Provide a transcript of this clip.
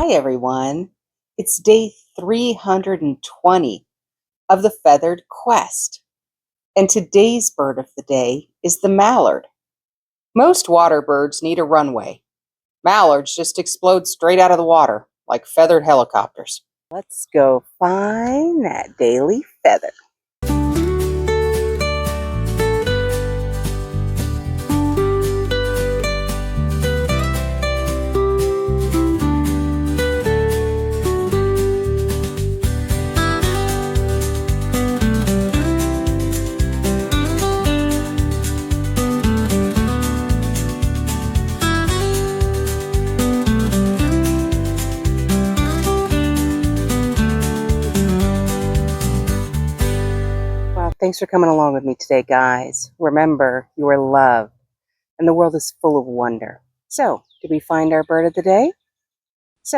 Hi, everyone. It's day 320 of the Feathered Quest, and today's bird of the day is the mallard. Most water birds need a runway. Mallards just explode straight out of the water, like feathered helicopters. Let's go find that daily feather. Well, thanks for coming along with me today, guys. Remember, you are loved, and the world is full of wonder. So, did we find our bird of the day? So